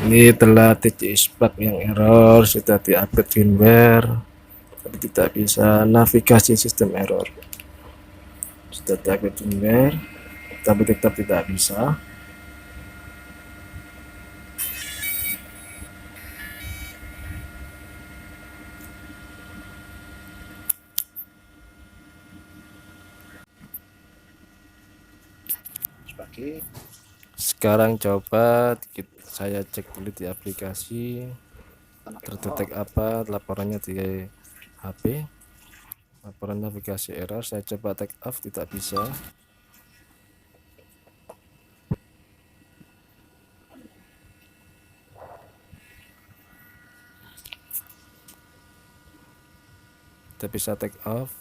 Ini telah Djispark yang error, sudah diupdate firmware, tapi tidak bisa navigasi sistem error. Sudah diupdate firmware, tapi tetap tidak bisa. Sekarang coba saya cek dulu di aplikasi, terdetek apa laporannya di HP. Laporan navigasi error, saya coba take off, tidak bisa. Tidak bisa take off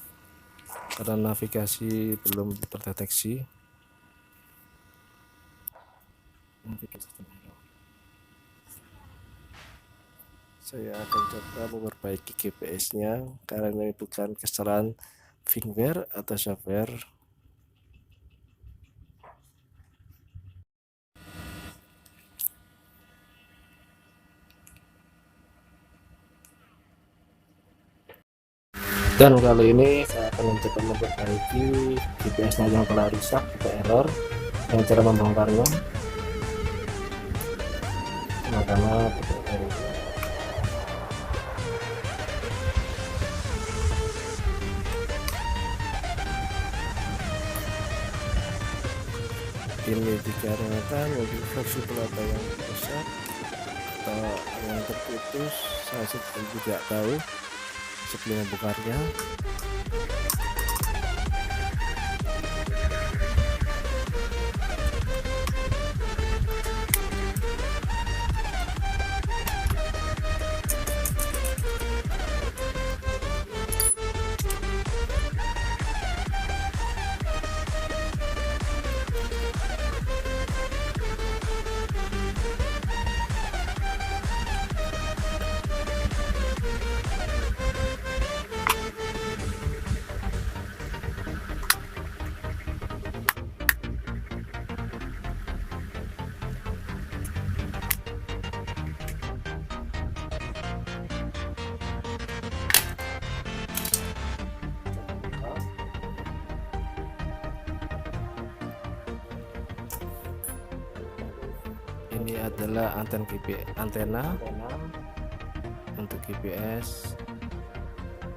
karena navigasi belum terdeteksi. Saya akan coba memperbaiki GPS-nya karena ini bukan kesalahan firmware atau software. Dan kali ini saya akan mencoba memperbaiki GPS-nya yang telah rusak atau error. Dengan cara membongkarnya, karena ini dikarenakan mobil fleksibel atau yang rusak atau yang terputus, saya tidak tahu sebelum membongkarnya. Ini adalah antena untuk GPS,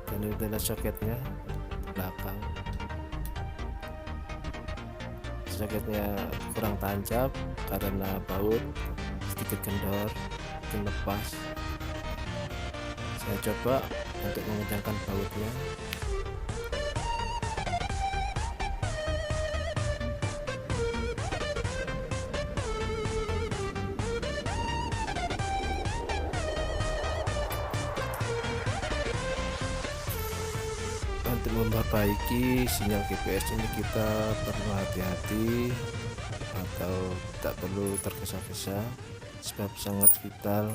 dan ini adalah soketnya belakang. Soketnya kurang tancap karena baut sedikit kendor, terlepas. Saya coba untuk mengencangkan bautnya. Untuk memperbaiki sinyal GPS ini kita perlu hati-hati atau tak perlu tergesa-gesa, sebab sangat vital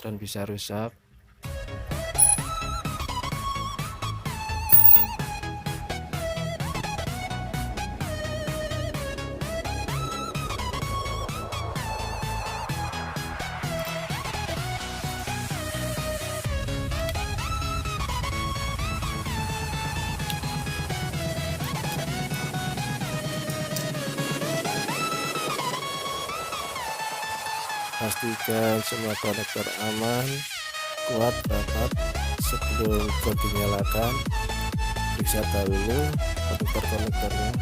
dan bisa rusak. Pastikan semua konektor aman, kuat, rapat. Sebelum dinyalakan, periksa dahulu konektornya.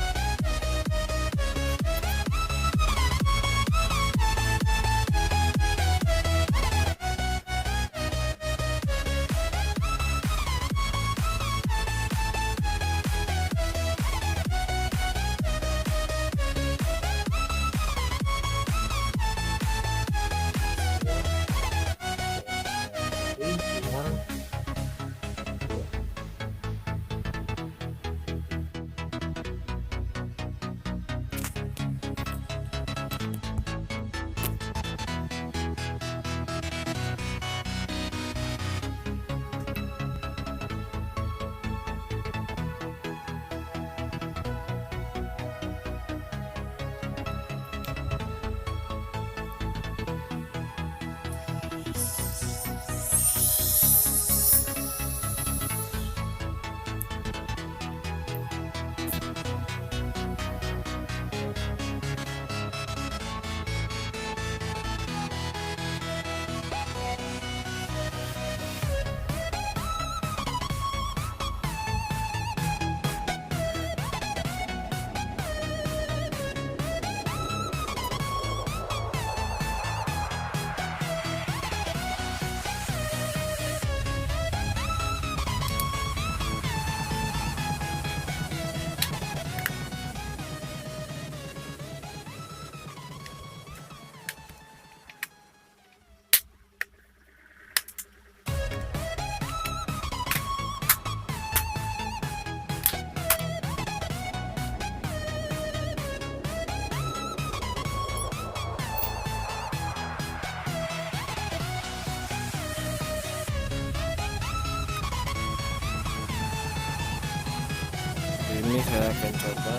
ini saya akan coba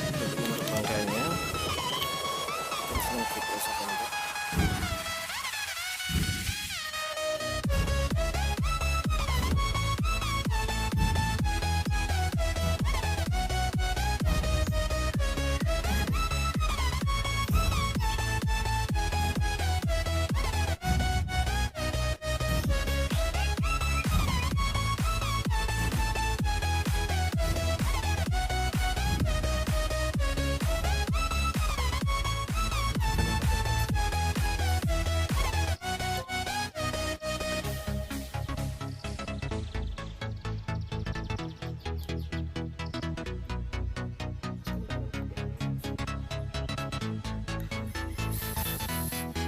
untuk menerbangkannya. Terus nanti kita bentuk.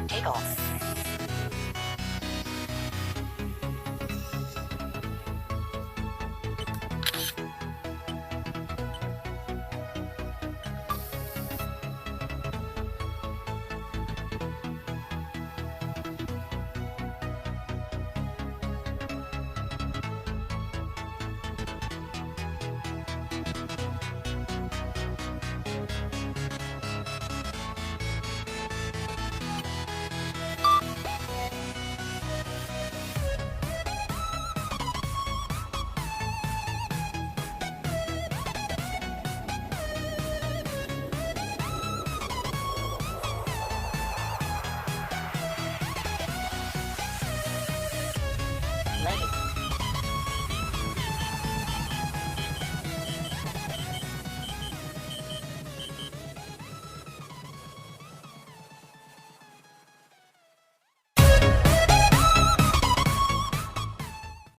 Take off. Landing.